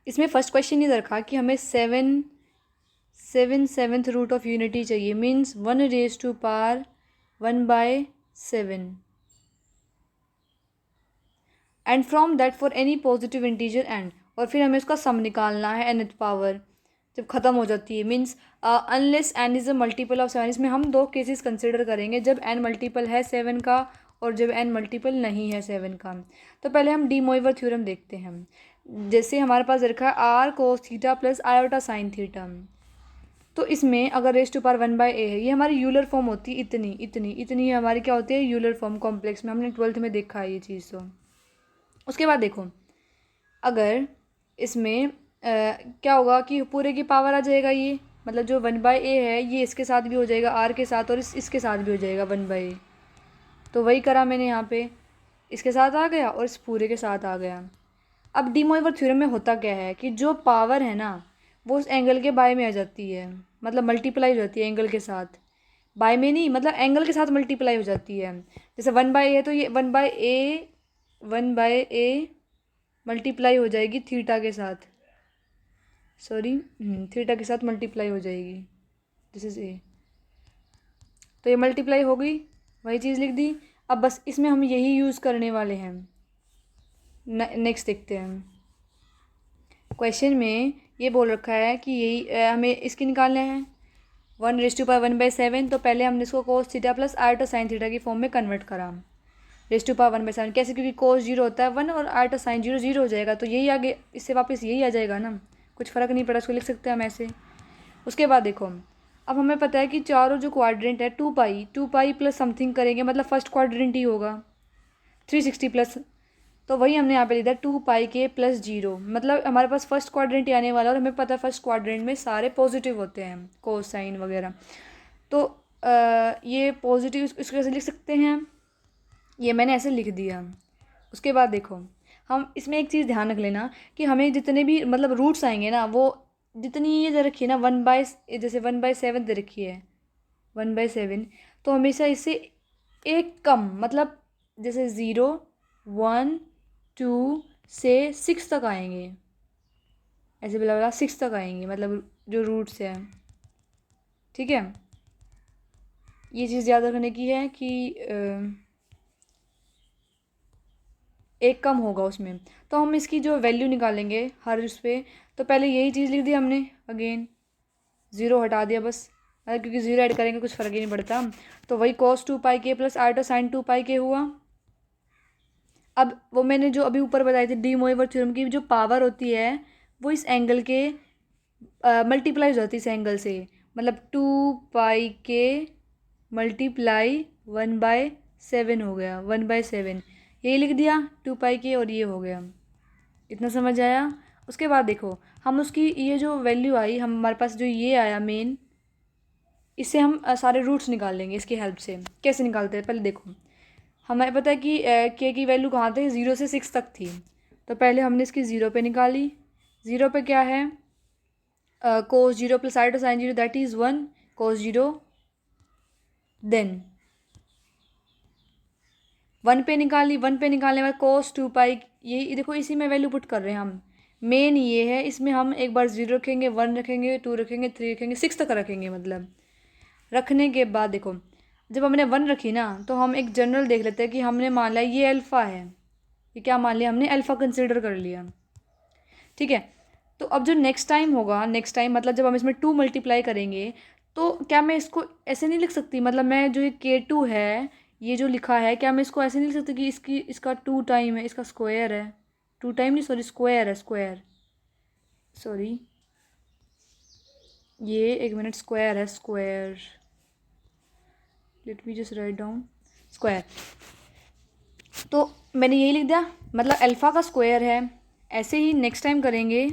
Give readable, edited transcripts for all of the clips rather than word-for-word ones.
इसमें first question ये रखा कि हमें सेवेंथ रूट ऑफ यूनिटी चाहिए, means 1⁻⁷ and from that for any positive integer and, और फिर हमें उसका सम निकालना है nth पावर जब ख़त्म हो जाती है, means unless n is a multiple of 7। इसमें हम दो केसेस कंसिडर करेंगे, जब n मल्टीपल है 7 का और जब n मल्टीपल नहीं है 7 का। तो पहले हम डी मोइवर थ्योरम देखते हैं। जैसे हमारे पास रखा है r cos theta plus iota sign theta, तो इसमें अगर रेस टू पावर 1/a है, ये हमारी यूलर फॉर्म होती है, इतनी इतनी इतनी हमारी क्या होती है, यूलर फॉर्म कॉम्प्लेक्स में, हमने 12th में देखा है ये चीज़। तो उसके बाद देखो, अगर इसमें क्या होगा कि पूरे की पावर आ जाएगा, ये मतलब जो 1/a है ये इसके साथ भी हो जाएगा, r के साथ, और इसके साथ भी हो जाएगा 1/a। तो वही करा मैंने यहाँ पे, इसके साथ आ गया और इस पूरे के साथ आ गया। अब डी मोइवर थ्योरम में होता क्या है कि जो पावर है ना वो उस एंगल के बाय में आ जाती है, मतलब मल्टीप्लाई हो जाती है एंगल के साथ, बाय में नहीं, मतलब एंगल के साथ मल्टीप्लाई हो जाती है। जैसे 1/a है तो ये 1/a मल्टीप्लाई हो जाएगी थीटा के साथ, सॉरी थीटा के साथ मल्टीप्लाई हो जाएगी, दिस इज ए। तो ये मल्टीप्लाई हो गई, वही चीज़ लिख दी। अब बस इसमें हम यही यूज़ करने वाले हैं। नेक्स्ट देखते हैं। क्वेश्चन में ये बोल रखा है कि यही हमें इसकी निकालना है 1⁻1/7। तो पहले हमने इसको cos theta plus iota sign theta की फॉर्म में कन्वर्ट करा। 1/7 कैसे, क्योंकि कोस 0 होता है 1 और आयोटा साइन 0 0 हो जाएगा, तो यही आगे इससे वापस यही आ जाएगा ना, कुछ फ़र्क नहीं पड़ा, उसको लिख सकते हैं हम ऐसे। उसके बाद देखो, अब हमें पता है कि चारों जो क्वाड्रेंट है 2 पाई प्लस समथिंग करेंगे, मतलब फर्स्ट क्वाड्रेंट ही होगा 360 प्लस, तो वही हमने यहाँ पे लिखा 2πk प्लस 0, मतलब हमारे पास फर्स्ट क्वाड्रेंट ही आने वाला है, और हमें पता है फर्स्ट क्वाड्रेंट में सारे पॉजिटिव होते हैं कोसाइन वगैरह। तो ये पॉजिटिव इसको कैसे लिख सकते हैं, ये मैंने ऐसे लिख दिया। उसके बाद देखो, हम इसमें एक चीज़ ध्यान रख लेना कि हमें जितने भी मतलब रूट्स आएंगे ना, वो जितनी ये दे रखी है ना जैसे 1/7 दे रखी है 1/7, तो हमेशा इससे एक कम, मतलब जैसे 0 1 2 से 6 तक आएंगे, ऐसे बिला बिला 6 तक आएंगे, मतलब जो रूट्स हैं। ठीक है, ये चीज़ याद रखने की है कि एक कम होगा उसमें। तो हम इसकी जो वैल्यू निकालेंगे हर उस पर, तो पहले यही चीज़ लिख दी हमने, अगेन 0 हटा दिया बस, क्योंकि 0 ऐड करेंगे कुछ फ़र्क ही नहीं पड़ता। तो वही cos 2πk plus iota sign 2πk हुआ। अब वो मैंने जो अभी ऊपर बताई थी डी मोइवर थ्योरम की, जो पावर होती है वो इस एंगल के मल्टीप्लाई हो जाती है इस एंगल से, मतलब 2πk मल्टीप्लाई 1/7 हो गया, 1/7 यही लिख दिया 2πk, और ये हो गया। इतना समझ आया। उसके बाद देखो, हम उसकी ये जो वैल्यू आई, हम हमारे पास जो ये आया मेन, इससे हम सारे रूट्स निकाल लेंगे इसकी हेल्प से। कैसे निकालते हैं, पहले देखो, हमें पता है कि के की वैल्यू कहाँ थे, 0 से 6 तक थी। तो पहले हमने इसकी 0 पे निकाली। 0 पे क्या है, cos 0 plus iota sine 0 that is 1 cos 0। Then 1 पे निकाली, 1 पे निकालने के बाद cos 2π, ये देखो इसी में वैल्यू पुट कर रहे हैं हम। मेन ये है, इसमें हम एक बार 0 रखेंगे, 1 रखेंगे, 2 रखेंगे, 3 रखेंगे, 6 तक रखेंगे। मतलब रखने के बाद देखो, जब हमने 1 रखी ना, तो हम एक जनरल देख लेते हैं कि हमने मान लिया ये अल्फ़ा है, ये क्या मान लिया हमने, अल्फ़ा कंसिडर कर लिया। ठीक है, तो अब जो नेक्स्ट टाइम होगा, नेक्स्ट टाइम मतलब जब हम इसमें 2 मल्टीप्लाई करेंगे, तो क्या मैं इसको ऐसे नहीं लिख सकती, मतलब मैं जो ये K2 है, ये जो लिखा है, क्या मैं इसको ऐसे नहीं लिख सकती कि इसका 2 टाइम है, इसका स्क्वायर है, 2 टाइम नहीं, सॉरी स्क्वायर है, स्क्वायर, सॉरी ये एक मिनट, स्क्वायर है, square, let me just write down square. तो मैंने यही लिख दिया, मतलब अल्फ़ा का स्क्वायर है। ऐसे ही नेक्स्ट टाइम करेंगे,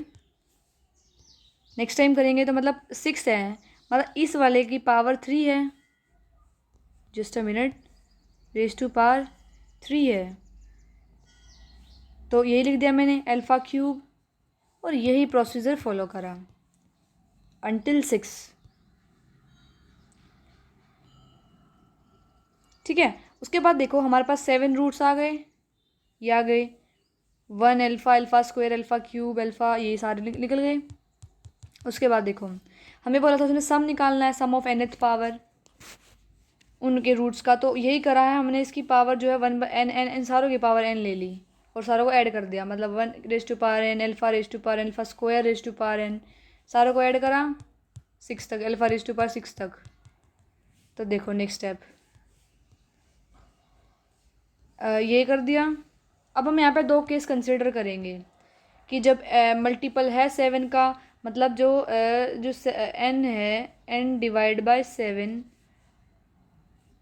तो मतलब 6 है, मतलब इस वाले की पावर 3 है, just a minute, raise to power 3 है। तो यही लिख दिया मैंने अल्फ़ा क्यूब, और यही प्रोसीजर फॉलो करा अंटिल 6। ठीक है, उसके बाद देखो हमारे पास 7 रूट्स आ गए, ये आ गए 1 alpha, alpha square, alpha cube, alpha, ये सारे निकल गए। उसके बाद देखो हमें बोला था उसमें सम निकालना है, सम ऑफ nth पावर उनके रूट्स का, तो यही करा है हमने। इसकी पावर जो है 1/n, इन सारों की पावर n ले ली और सारों को ऐड कर दिया, मतलब 1 raise to power n, alpha raise to power n, alpha square raise to power n, सारों को ऐड करा 6 तक, अल्फ़ा रेज़ टू पावर 6 तक। तो देखो नेक्स्ट स्टेप ये कर दिया। अब हम यहाँ पे दो केस कंसिडर करेंगे कि जब मल्टीपल है 7 का, मतलब जो n है, n divide by 7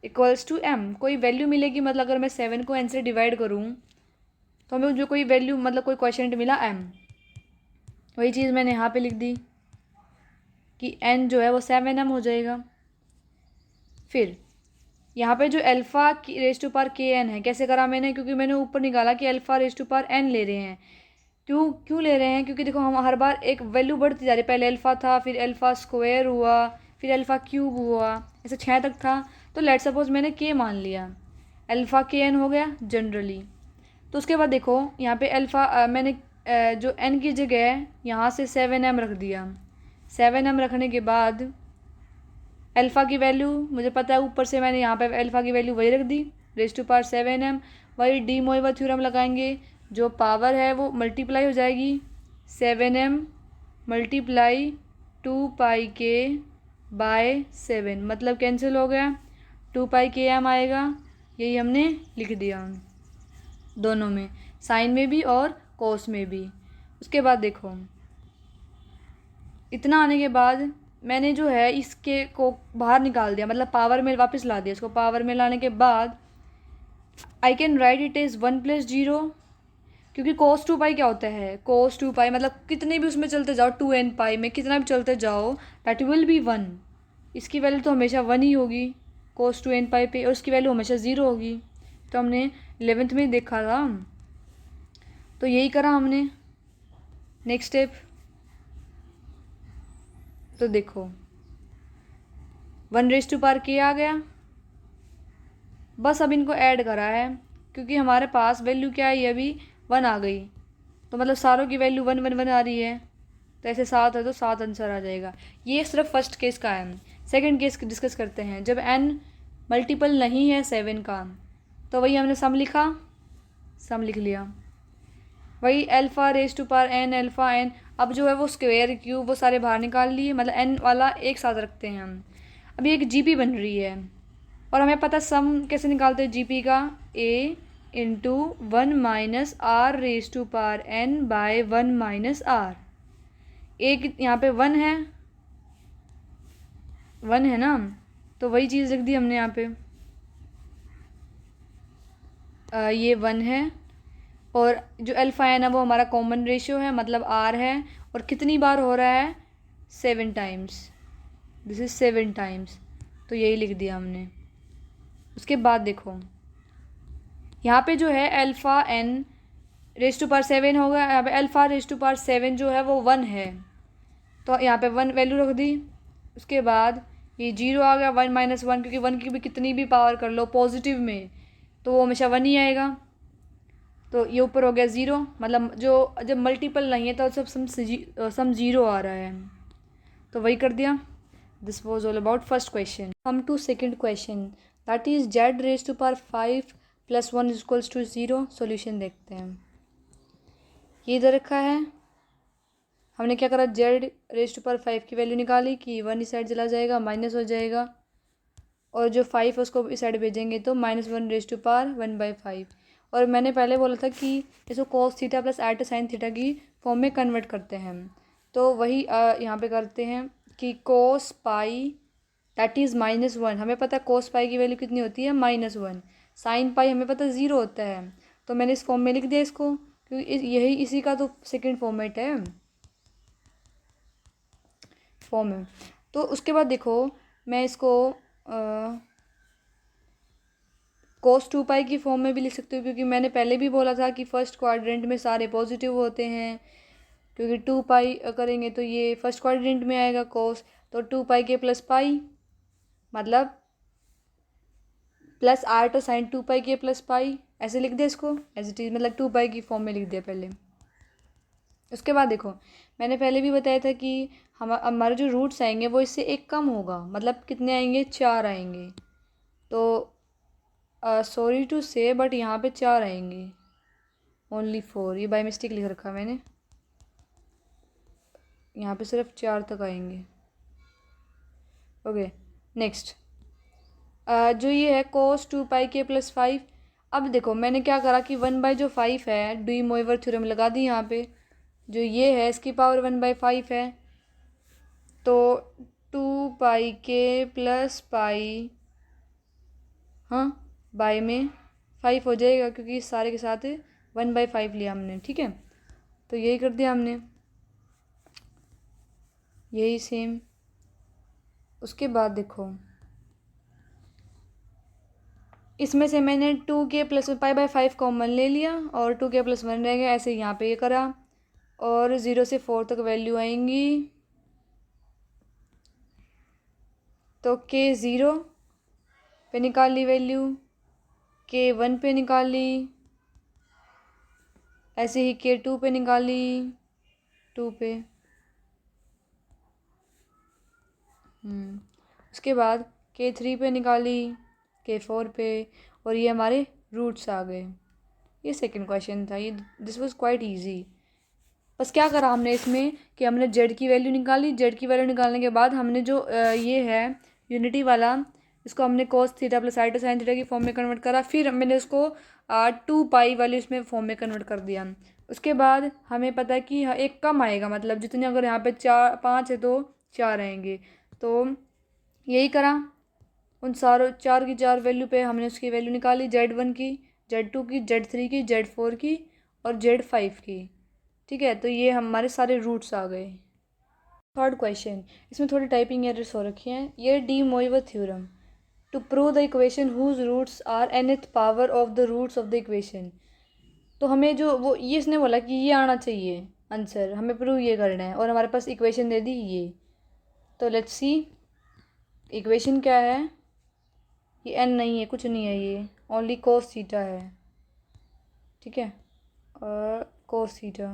equals to m, कोई वैल्यू मिलेगी, मतलब अगर मैं 7 को n से डिवाइड करूँ तो हमें जो कोई वैल्यू, मतलब कोई क्वेश्चन मिला m, वही चीज़ मैंने यहाँ पे लिख दी कि n जो है वो 7m हो जाएगा। फिर यहाँ पे जो अल्फ़ा की रेज़ टू पावर kn है, कैसे करा मैंने, क्योंकि मैंने ऊपर निकाला कि alpha raise to power n ले रहे हैं। क्यों क्यों ले रहे हैं, क्योंकि देखो हम हर बार एक वैल्यू बढ़ती जा रही है, पहले अल्फ़ा था, फिर अल्फ़ा स्क्वायर हुआ, फिर अल्फ़ा क्यूब हुआ, ऐसे 6 तक था। तो लेट सपोज मैंने k मान लिया, अल्फ़ा kn हो गया जनरली। तो उसके बाद देखो यहाँ पे अल्फ़ा मैंने जो n की जगह यहाँ से 7m रख दिया। 7m रखने के बाद अल्फ़ा की वैल्यू मुझे पता है, ऊपर से मैंने यहाँ पे अल्फ़ा की वैल्यू वही रख दी, रेज़ टू पावर 7m। वही डी मोइवा थ्योरम लगाएंगे, जो पावर है वो मल्टीप्लाई हो जाएगी 7m मल्टीप्लाई 2πk/7, मतलब कैंसिल हो गया, 2πkm आएगा। यही हमने लिख दिया दोनों में, साइन में भी और कोस में भी। उसके बाद देखो इतना आने के बाद मैंने जो है इसके को बाहर निकाल दिया, मतलब पावर में वापस ला दिया। इसको पावर में लाने के बाद आई कैन राइट इट इज़ 1+0, क्योंकि cos 2π क्या होता है, cos 2π मतलब कितने भी उसमें चलते जाओ 2nπ में कितना भी चलते जाओ, दैट विल बी 1। इसकी वैल्यू तो हमेशा 1 ही होगी cos 2nπ पे, और उसकी वैल्यू हमेशा 0 होगी। तो हमने 11th में देखा था, तो यही करा हमने। नेक्स्ट स्टेप तो देखो 1/k आ गया, बस अब इनको ऐड करा है, क्योंकि हमारे पास वैल्यू क्या है, अभी 1 आ गई, तो मतलब सारों की वैल्यू 1 1 1 आ रही है, तो ऐसे 7 है तो 7 आंसर आ जाएगा। ये सिर्फ फर्स्ट केस का है। सेकंड केस डिस्कस करते हैं, जब n मल्टीपल नहीं है 7 का, तो वही हमने सम लिखा, सम लिख लिया, वही alpha raise to power n, alpha n। अब जो है वो स्क्वायर क्यूब वो सारे बाहर निकाल लिए, मतलब n वाला एक साथ रखते हैं हम। अभी एक जीपी बन रही है और हमें पता सम कैसे निकालते हैं जीपी का, a into 1 minus r raise to power n by 1 minus r। एक यहाँ पे 1 है, 1 है ना, तो वही चीज़ लिख दी हमने यहाँ पे। ये 1 है और जो अल्फ़ा है ना वो हमारा कॉमन रेशियो है, मतलब r है, और कितनी बार हो रहा है, 7 टाइम्स, दिस इज़ 7 टाइम्स, तो यही लिख दिया हमने। उसके बाद देखो यहाँ पे जो है alpha n raise to power 7 होगा, यहाँ पे अल्फ़ा रेज़ टू पावर 7 जो है वो 1 है, तो यहाँ पे 1 वैल्यू रख दी। उसके बाद ये 0 आ गया, 1 माइनस 1, क्योंकि 1 की भी कितनी भी पावर कर लो पॉजिटिव में तो वो हमेशा 1 ही आएगा, तो ये ऊपर हो गया 0, मतलब जो जब मल्टीपल नहीं है तो सब सम 0 आ रहा है, तो वही कर दिया। This was all about first question. Come to second question, that is z raise to power 5 + 1 equals to 0। Solution देखते हैं। ये इधर रखा है, हमने क्या करा, z रेज़ टू पावर 5 की वैल्यू निकाली कि 1 इस साइड चला जाएगा, माइनस हो जाएगा, और जो 5 है उसको इस साइड भेजेंगे तो -1 रेज़ टू पावर 1/5। और मैंने पहले बोला था कि इसको cos theta plus art sign theta की फॉर्म में कन्वर्ट करते हैं, तो वही यहाँ पे करते हैं कि cos पाई दैट इज़ -1। हमें पता है cos पाई की वैल्यू कितनी होती है, -1। साइन पाई हमें पता है 0 होता है, तो मैंने इस फॉर्म में लिख दिया इसको, क्योंकि यही इसी का तो सेकेंड फॉर्मेट है, फॉर्म है। तो उसके बाद देखो मैं इसको cos 2π की फॉर्म में भी लिख सकती हूँ, क्योंकि मैंने पहले भी बोला था कि फर्स्ट क्वाड्रेंट में सारे पॉजिटिव होते हैं, क्योंकि 2π करेंगे तो ये फर्स्ट क्वाड्रेंट में आएगा cos, तो 2πk प्लस पाई मतलब plus art sine 2πk plus pi, ऐसे लिख दिया इसको एज इट इज़, मतलब 2 पाई की फॉर्म में लिख दिया पहले। उसके बाद देखो मैंने पहले भी बताया था कि हमारे जो रूट्स आएंगे वो इससे एक कम होगा, मतलब कितने आएंगे, 4 आएंगे। तो सॉरी टू से बट यहाँ पे 4 आएंगे, ओनली 4, ये बाय मिस्टेक लिख रखा मैंने, यहाँ पे सिर्फ 4 तक आएंगे। ओके नेक्स्ट, जो ये है cos 2 पाई के प्लस 5। अब देखो मैंने क्या करा कि 1 बाय जो 5 है डी मोइवर थ्योरम लगा दी यहाँ पे, जो ये है इसकी पावर 1/5 है, तो 2 पाई के प्लस पाई, हाँ बाय में 5 हो जाएगा क्योंकि सारे के साथ 1/5 लिया हमने, ठीक है। तो यही कर दिया हमने, यही सेम। उसके बाद देखो इसमें से मैंने 2 के प्लस पाई/5 कॉमन ले लिया और 2 के+1 रह गया, ऐसे यहाँ पे ये करा और 0 से 4 तक वैल्यू आएंगी। तो k0 पे निकाल ली वैल्यू, k1 पे निकाल ली, ऐसे ही k2 पे निकाली, 2 पे। उसके बाद k3 पे निकाली, k4 पे, और ये हमारे रूट्स आ गए। ये सेकंड क्वेश्चन था, ये दिस वाज क्वाइट इजी। बस क्या करा हमने इसमें कि हमने z की वैल्यू निकाली, z की वैल्यू निकालने के बाद हमने जो ये है यूनिटी वाला, इसको हमने cos theta plus iota sine theta की फॉर्म में कन्वर्ट करा, फिर मैंने इसको 2 पाई वाली इसमें फॉर्म में कन्वर्ट कर दिया। उसके बाद हमें पता है कि एक कम आएगा, मतलब जितने अगर यहाँ पे 5 है तो 4 आएंगे, तो यही करा। उन सारों 4 की 4 वैल्यू पे हमने उसकी वैल्यू निकाली, Z1 की, Z2 की, Z3 की, Z4 की और Z5 की, ठीक है। तो ये हमारे सारे रूट्स आ गए। थर्ड क्वेश्चन, इसमें थोड़ी टाइपिंग एरर्स हो रखी हैं। ये De Moivre theorem to prove the equation whose roots are nth power of the roots of the equation. तो हमें जो वो ये इसने बोला कि ये आना चाहिए आंसर, हमें प्रूव ये करना है, और हमारे पास इक्वेशन दे दी ये। तो लेट्स सी इक्वेशन क्या है। ये n नहीं है, कुछ नहीं है, ये ओनली cos थीटा है, ठीक है, और cos थीटा।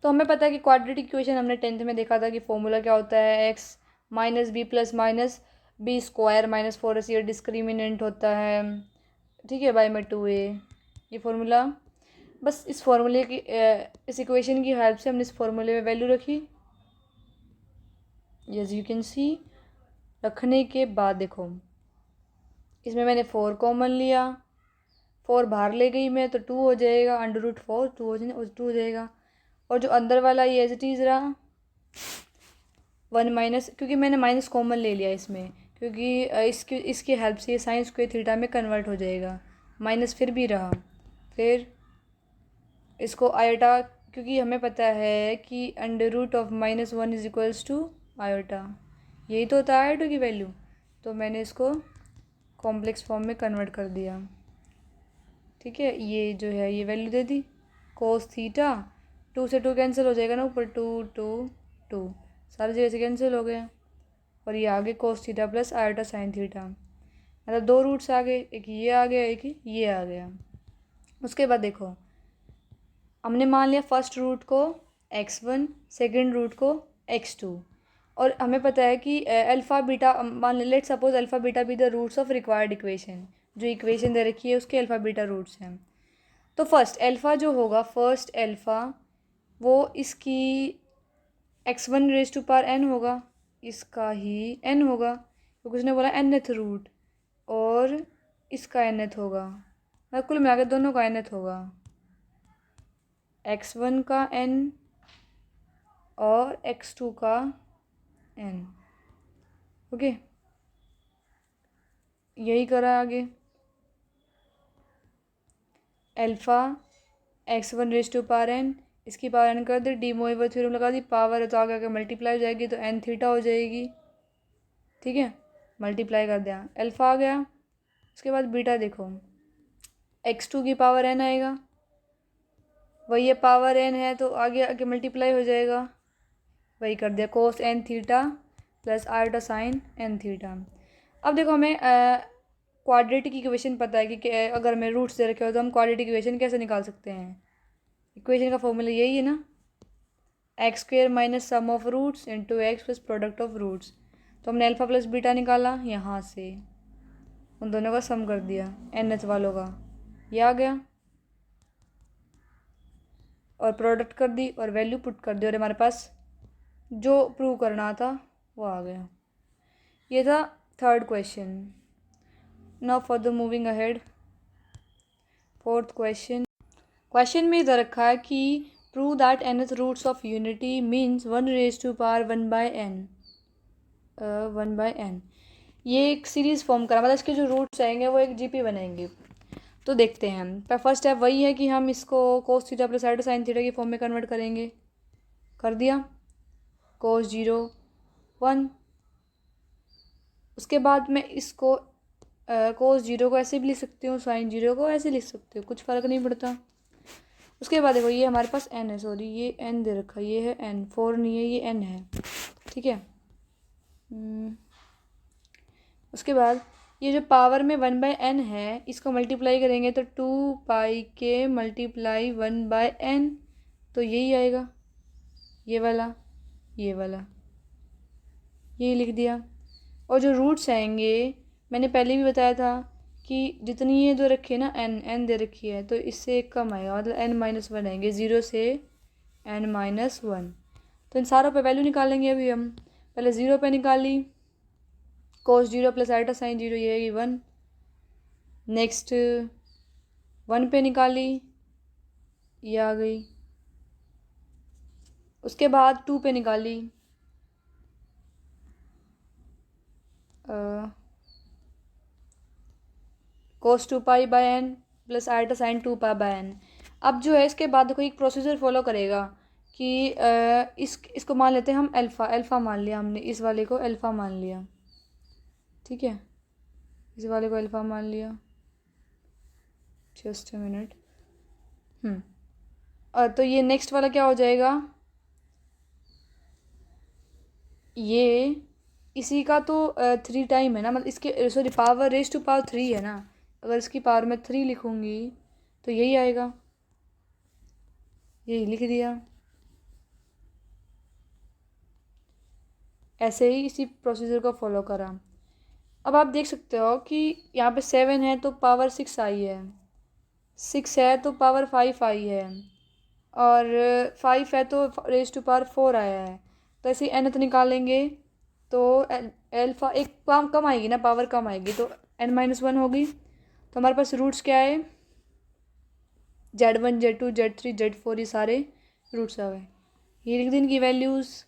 तो हमें पता है कि क्वाड्रेटिक इक्वेशन हमने 10th में देखा था कि फॉर्मूला क्या होता है, x minus B plus minus B square minus 4ac, ये डिस्क्रिमिनेंट होता है, ठीक है, बाय में 2a, ये फॉर्मूला। बस इस फॉर्मूले की इस इक्वेशन की हेल्प से हमने इस फॉर्मूले में वैल्यू रखी, यस यू कैन सी। रखने के बाद देखो इसमें मैंने 4 कॉमन लिया, 4 बाहर ले गई मैं तो 2 हो जाएगा, √4 2 हो जाएगा, और जो अंदर वाला ये एज इट इज़ रहा 1 माइनस, क्योंकि मैंने माइनस कॉमन ले लिया इसमें, क्योंकि इसकी हेल्प से ये साइन स्क्वायर थीटा में कन्वर्ट हो जाएगा, माइनस फिर भी रहा, फिर इसको आयोटा, क्योंकि हमें पता है कि √(-1) इज इक्वल्स टू आयोटा, यही तो होता है आयोटा की वैल्यू। तो मैंने इसको कॉम्प्लेक्स फॉर्म में कन्वर्ट कर दिया, ठीक है। ये जो है ये वैल्यू दे दी, कोस थीटा, 2 से 2 कैंसिल हो जाएगा ना ऊपर, 2 2 2 सारी जगह से कैंसिल हो गए, और ये आगे कोस theta plus iota sine theta, मतलब 2 रूट्स आ गए, एक ये आ गया एक ये आ गया। उसके बाद देखो हमने मान लिया फर्स्ट रूट को x1, सेकेंड रूट को x2, और हमें पता है कि अल्फ़ा बीटा, मान let suppose alpha beta be the roots of required equation, जो इक्वेशन दे रखी है उसके अल्फ़ा बीटा रूट्स हैं। तो फर्स्ट अल्फ़ा जो होगा, फर्स्ट अल्फ़ा वो इसकी x1⁻n होगा, इसका ही n होगा क्योंकि उसने बोला nth रूट, और इसका nth होगा, मतलब कुल मिला के दोनों का nth होगा, x1 का n और x2 का n, ओके। यही करा आगे, अल्फ़ा x1⁻n, इसकी पावर n कर दी, डी मोइवर थ्योरम लगा दी, पावर है तो आगे आगे मल्टीप्लाई हो जाएगी, तो n थीटा हो जाएगी, ठीक है, मल्टीप्लाई कर दिया, अल्फ़ा आ गया। उसके बाद बीटा देखो, x2 की पावर n आएगा, वही ये पावर n है तो आगे आगे मल्टीप्लाई हो जाएगा, वही कर दिया, कोस n theta plus iota sign n theta. अब देखो हमें क्वाड्रेटिक इक्वेशन पता है कि अगर हमें रूट्स दे रखे हो तो हम क्वाड्रेटिक इक्वेशन कैसे निकाल सकते हैं। इक्वेशन का फॉर्मूला यही है ना, x square minus sum of roots into x plus product of roots. तो हमने अल्फ़ा प्लस बीटा निकाला, यहाँ से उन दोनों का सम कर दिया एन एच वालों का, ये आ गया, और प्रोडक्ट कर दी और वैल्यू पुट कर दी और हमारे पास जो प्रूव करना था वो आ गया। ये था third question. Now further moving ahead, fourth question. Question में इधर रखा है कि prove that nth roots of unity means 1 raise to power 1/n 1/n। ये एक सीरीज़ फॉर्म करा, मतलब इसके जो रूट्स आएंगे वो एक जीपी बनेंगे। तो देखते हैं हम, फर्स्ट स्टेप वही है कि हम इसको cos theta plus iota sine theta की फॉर्म में कन्वर्ट करेंगे। कर दिया, कोस 0 1। उसके बाद मैं इसको कोस 0 को ऐसे भी लिख सकती हूँ, साइन 0 को ऐसे लिख सकती हूँ, कुछ फ़र्क नहीं पड़ता। उसके बाद देखो ये हमारे पास n है, सॉरी ये n दे रखा है, ये है n, 4 नहीं है, ये n है, ठीक है। उसके बाद ये जो पावर में 1/n है इसको मल्टीप्लाई करेंगे तो 2 के मल्टीप्लाई 1/n, तो यही आएगा, ये वाला, ये वाला, यही लिख दिया। और जो रूट्स आएंगे मैंने पहले भी बताया था कि जितनी ये दो रखी है ना n दे रखी है तो इससे एक कम आएगा, मतलब n-1 आएंगे, 0 से n-1। तो इन सारों पे वैल्यू निकालेंगे अभी हम। पहले 0 पे निकाली, कोस 0 प्लस आइटा साइन 0, ये आएगी 1। नेक्स्ट 1 पे निकाली, ये आ गई। उसके बाद 2 पे निकाली, कोस 2π/n plus iota sign 2π/n। अब जो है इसके बाद देखो एक प्रोसीजर फॉलो करेगा कि इसको मान लेते हैं हम अल्फ़ा मान लिया हमने, इस वाले को अल्फ़ा मान लिया, ठीक है, इस वाले को अल्फ़ा मान लिया, जस्ट अ मिनट। तो ये नेक्स्ट वाला क्या हो जाएगा, ये इसी का तो 3 टाइम है ना, मतलब इसके sorry power raise to power 3 है ना, अगर इसकी पावर में 3 लिखूँगी तो यही आएगा, यही लिख दिया। ऐसे ही इसी प्रोसीजर को फॉलो करा। अब आप देख सकते हो कि यहाँ पे 7 है तो पावर 6 आई है, 6 है तो पावर 5 आई है, और 5 है तो रेज टू पावर 4 आया है। तो ऐसे ही nth निकालेंगे तो अल्फ़ा एक कम आएगी ना, पावर कम आएगी तो n-1 होगी। तो हमारे पास रूट्स क्या है, Z1 Z2 Z3 Z4, ये सारे रूट्स आ गए, ये लिख दी इनकी वैल्यूज़।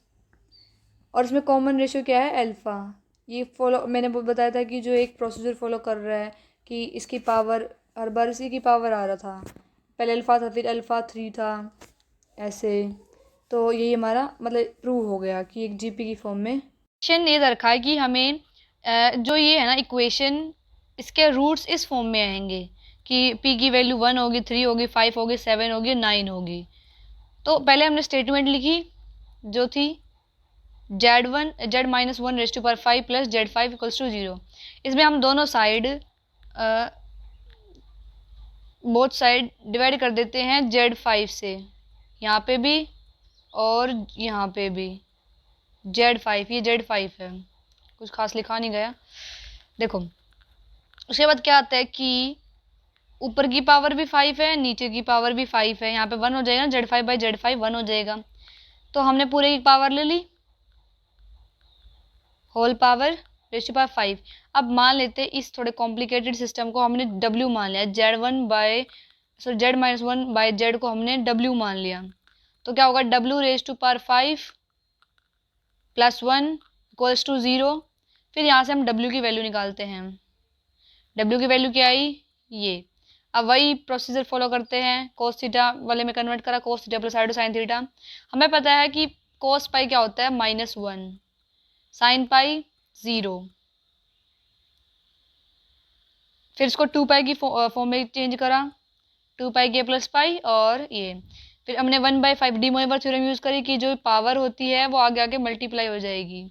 और इसमें कॉमन रेशियो क्या है, अल्फ़ा। ये फॉलो मैंने बताया था कि जो एक प्रोसीजर फॉलो कर रहा है कि इसकी पावर हर बार इसी की पावर आ रहा था, पहले अल्फ़ा था फिर अल्फ़ा 3 था, ऐसे। तो यही हमारा मतलब प्रूव हो गया कि एक जीपी की फॉर्म में। क्वेश्चन ये रखा है कि हमें जो ये है ना इक्वेशन, इसके रूट्स इस फॉर्म में आएंगे कि p की वैल्यू 1 होगी, 3 होगी, 5 होगी, 7 होगी, 9 होगी। तो पहले हमने स्टेटमेंट लिखी जो थी z-1 रेज़ टू पावर 5 प्लस z5 इक्वल्स टू 0। इसमें हम दोनों साइड बोथ साइड डिवाइड कर देते हैं z5 से, यहाँ पे भी और यहाँ पे भी z5, ये z5 है, कुछ खास लिखा नहीं गया। देखो उसके बाद क्या आता है कि ऊपर की पावर भी 5 है, नीचे की पावर भी 5 है, यहाँ पे 1 हो जाएगा, z5/z5 1 हो जाएगा। तो हमने पूरे की पावर ले ली, whole power raise to power 5। अब मान लेते हैं इस थोड़े कॉम्प्लिकेटेड सिस्टम को हमने w मान लिया, z-1/z को हमने w मान लिया। तो क्या होगा, w रेज़ टू पावर 5 प्लस 1 इक्वल्स टू 0। फिर यहाँ से हम w की वैल्यू निकालते हैं, w की वैल्यू क्या आई, ये। अब वही प्रोसीजर फॉलो करते हैं, कोस थीटा वाले में कन्वर्ट करा, cos theta plus iota sine theta. हमें पता है कि कोस पाई क्या होता है, -1, साइन पाई 0। फिर इसको 2π की फॉर्म में चेंज करा, 2πk प्लस पाई, और ये फिर हमने 1/5 डी मोइवर थ्योरम यूज़ करी कि जो पावर होती है वो आगे आके मल्टीप्लाई हो जाएगी,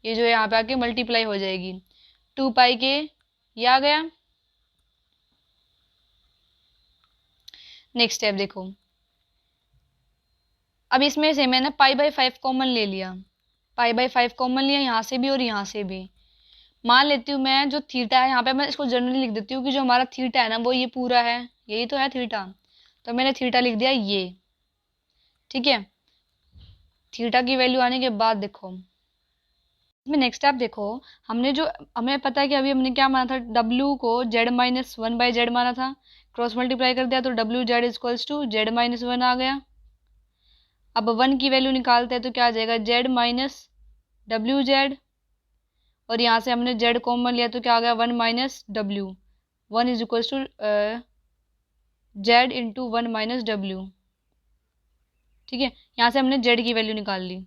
ये जो है यहाँ पे आके मल्टीप्लाई हो जाएगी, 2πk ये आ गया, नेक्स्ट स्टेप देखो, अब इसमें से मैंने π/5 कॉमन ले लिया, π/5 कॉमन लिया यहाँ से भी और यहाँ से भी। मान लेती हूँ मैं जो थीटा है, यहाँ पे मैं इसको जनरली लिख देती हूँ कि जो हमारा थीटा है ना वो ये पूरा है, यही तो है थीटा, तो मैंने थीटा लिख दिया ये। ठीक है, थीटा की वैल्यू आने के बाद देखो इसमें नेक्स्ट स्टेप देखो, हमने जो हमें पता है कि अभी हमने क्या माना था, w को z-1/z माना था, क्रॉस मल्टीप्लाई कर दिया तो wz=z-1 आ गया। अब 1 की वैल्यू निकालते हैं तो क्या आ जाएगा, z-wz, और यहाँ से हमने z कॉमन लिया तो क्या आ गया 1 - w, 1 z इंटू 1 - w। ठीक है, यहाँ से हमने z की वैल्यू निकाल ली,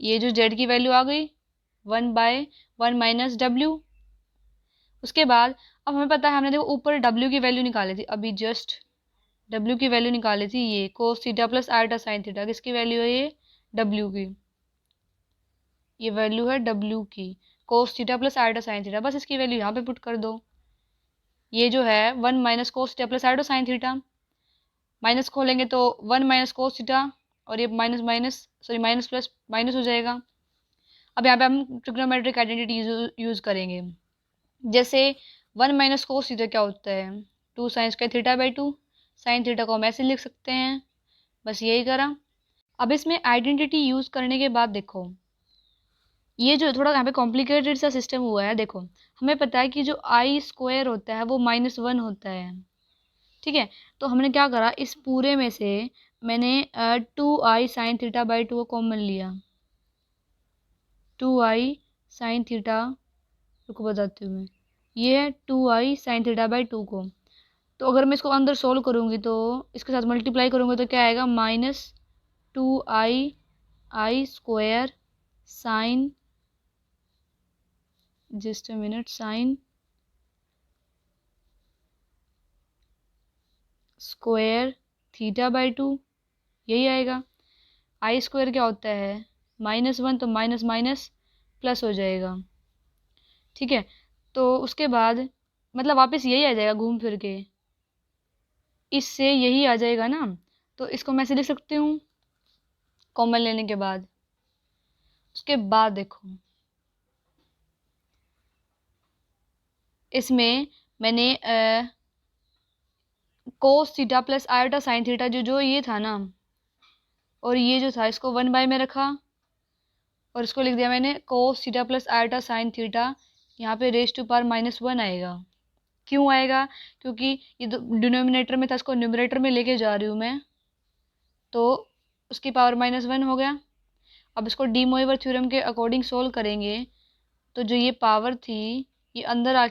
ये जो z की वैल्यू आ गई 1/1 - w। उसके बाद अब हमें पता है, हमने देखो ऊपर w की वैल्यू निकाली थी, अभी जस्ट w की वैल्यू निकाली थी, ये cos theta plus iota sine theta, किसकी वैल्यू है ये, w की, ये वैल्यू है w की, cos theta plus iota sine theta, बस इसकी वैल्यू यहाँ पे पुट कर दो। ये जो है 1 - cos theta plus iota sine theta, minus खोलेंगे तो 1 - cos थीटा, और ये माइनस प्लस माइनस हो जाएगा। अब यहाँ पे हम ट्रिग्नोमेट्रिक आइडेंटिटी यूज करेंगे, जैसे 1 - cos थीटा क्या होता है, 2 sin स्क्वायर थीटा/2, साइन थीटा को हम ऐसे लिख सकते हैं, बस यही करा। अब इसमें आइडेंटिटी यूज करने के बाद देखो, ये जो थोड़ा यहाँ पे कॉम्प्लिकेटेड सा सिस्टम हुआ है, देखो हमें पता है कि जो i² होता है वो -1 होता है। ठीक है, तो हमने क्या करा, इस पूरे में से मैंने 2i sin थीटा/2 को कॉमन लिया, 2i sin थीटा, रुको बताती हूँ मैं, ये है 2i sin थीटा/2 को, तो अगर मैं इसको अंदर सोल्व करूँगी तो इसके साथ मल्टीप्लाई करूँगी तो क्या आएगा, -2i sine, just a minute, sine square theta, यही आएगा। i² क्या होता है, -1, तो माइनस माइनस प्लस हो जाएगा। ठीक है, तो उसके बाद मतलब वापस यही आ जाएगा घूम फिर के, इससे यही आ जाएगा ना, तो इसको मैं ऐसे लिख सकती हूँ कॉमन लेने के बाद। उसके बाद देखो इसमें मैंने कोस theta plus iota sine theta जो ये था ना, और ये जो था इसको 1 में रखा, और इसको लिख दिया मैंने कोस theta plus iota sine theta, यहाँ पे रेज टू पावर -1 आएगा। क्यों आएगा, क्योंकि ये तो डिनोमिनेटर में था, इसको न्यूमरेटर में लेके जा रही हूँ मैं, तो उसकी पावर -1 हो गया। अब इसको डी मोइवर थ्योरम के अकॉर्डिंग सोल्व करेंगे तो जो ये पावर थी ये अंदर आ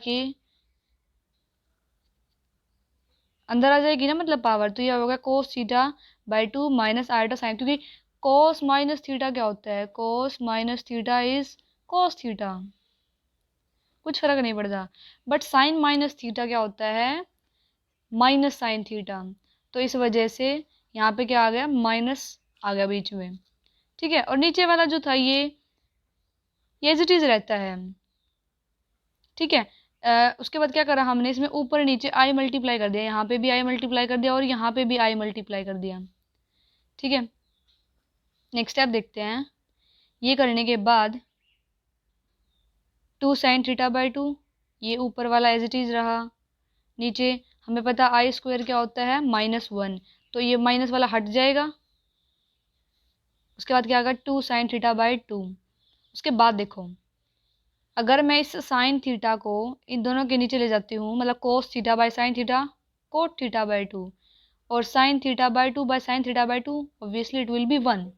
जाएगी ना, मतलब पावर, तो ये होगा कोस थीटा/2 माइनस आयोटा साइन, क्योंकि कोस माइनस थीटा क्या होता है, कोस minus theta is cos theta, कुछ फर्क नहीं पड़ता। बट साइन माइनस थीटा क्या होता है, माइनस साइन थीटा, तो इस वजह से यहाँ पे क्या आ गया, माइनस आ गया बीच में। ठीक है, और नीचे वाला जो था ये एज इट इज रहता है। ठीक है, उसके बाद क्या करा हमने, इसमें ऊपर नीचे आई मल्टीप्लाई कर दिया, यहाँ पे भी आई मल्टीप्लाई कर दिया और यहाँ पे भी आई मल्टीप्लाई कर दिया। ठीक है, नेक्स्ट स्टेप देखते हैं। ये करने के बाद 2 sin थीटा/2, ये ऊपर वाला एज इट इज रहा, नीचे हमें पता i² क्या होता है, -1, तो ये माइनस वाला हट जाएगा। उसके बाद क्या आएगा 2 sin थीटा/2। उसके बाद देखो, अगर मैं इस साइन थीटा को इन दोनों के नीचे ले जाती हूँ, मतलब cos theta by sine theta, cot theta, और sine theta by sine theta, obviously it will be 1।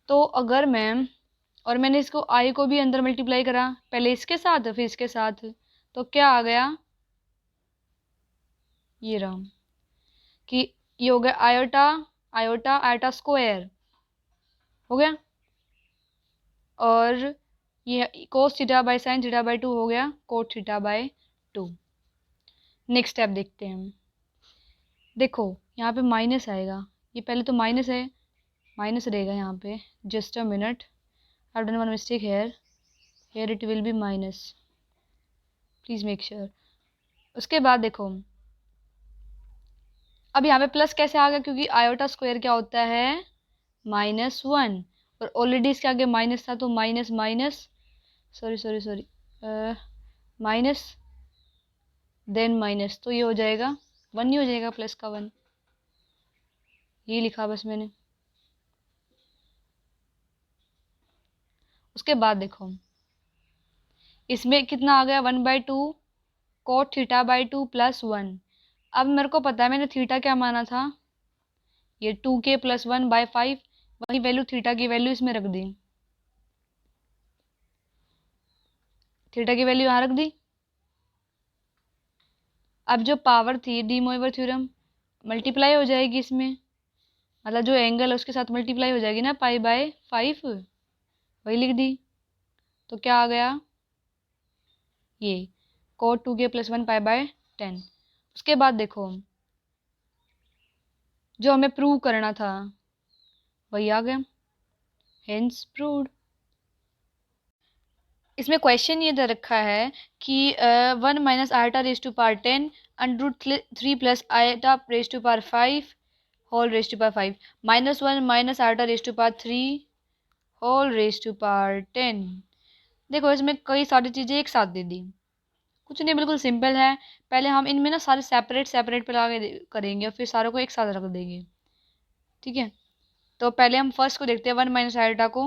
तो अगर मैं, और मैंने इसको आई को भी अंदर मल्टीप्लाई करा, पहले इसके साथ फिर इसके साथ, तो क्या आ गया, ये रहा कि ये हो गया आयोटा आयोटा आयोटा स्क्वायर हो गया, और ये कोस थीटा बाय साइन थीटा/2 हो गया कोट थीटा/2। नेक्स्ट स्टेप देखते हैं। देखो यहाँ पे माइनस आएगा, ये पहले तो माइनस है, माइनस रहेगा यहाँ पे, just a minute, I have done one mistake here, here it will be minus, please make sure. उसके बाद देखो अब यहाँ पे प्लस कैसे आ गया, क्योंकि आयोटा स्क्वायर क्या होता है, -1, और ऑलरेडी इसके आगे माइनस था तो minus minus, sorry sorry sorry, minus then minus, तो ये हो जाएगा 1 ही हो जाएगा, प्लस का 1, ये लिखा बस मैंने। उसके बाद देखो इसमें कितना आ गया, 1/2 cot θ/2 +1। अब मेरे को पता है मैंने थीटा क्या माना था, ये 2k + 1/5, वही वैल्यू थीटा की वैल्यू इसमें रख दी, थीटा की वैल्यू यहाँ रख दी। अब जो पावर थी डी मोइवर थ्योरम मल्टीप्लाई हो जाएगी इसमें, मतलब जो एंगल है उसके साथ मल्टीप्लाई हो जाएगी ना, π/5, वही लिख दी। तो क्या आ गया, ये cot 2k + 1 π/10। उसके बाद देखो जो हमें प्रूव करना था वही आ गया, हेंस प्रूव्ड। इसमें क्वेश्चन ये दे रखा है कि 1 - i/10 √3 + i/5 whole raise to power 5 -1 - i/3 whole raise to power 10। देखो इसमें कई सारी चीज़ें एक साथ दे दी, कुछ नहीं, बिल्कुल सिंपल है। पहले हम इनमें ना सारे सेपरेट सेपरेट पे लगा के करेंगे और फिर सारों को एक साथ रख देंगे, ठीक है। तो पहले हम फर्स्ट को देखते हैं, 1 - i को,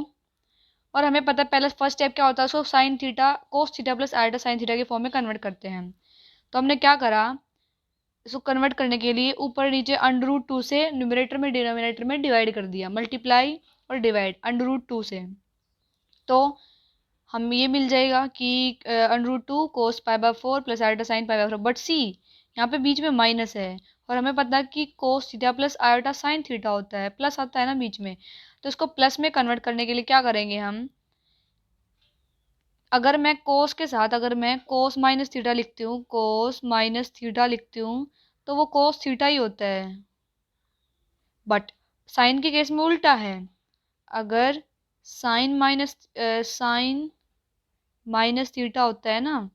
और हमें पता है पहले फर्स्ट स्टेप क्या होता है, उसको sine theta cos theta plus iota sine theta के फॉर्म में कन्वर्ट करते हैं। तो हमने क्या करा, इसको कन्वर्ट करने के लिए ऊपर नीचे √2 से न्यूमरेटर में डिनोमिनेटर में डिवाइड कर दिया, मल्टीप्लाई और डिवाइड √2 से। तो हम ये मिल जाएगा कि √2 कोस π/4 प्लस आइटा साइन π/4, बट सी यहाँ पे बीच में माइनस है, और हमें पता है कि cos theta plus iota sine theta होता है, प्लस आता है ना बीच में, तो इसको प्लस में कन्वर्ट करने के लिए क्या करेंगे हम, अगर मैं कोस के साथ अगर मैं कोस माइनस थीटा लिखती हूँ, कोस माइनस थीटा लिखती हूँ, तो वो कोस थीटा ही होता है। बट साइन के केस में उल्टा है, अगर साइन माइनस थीटा होता है ना,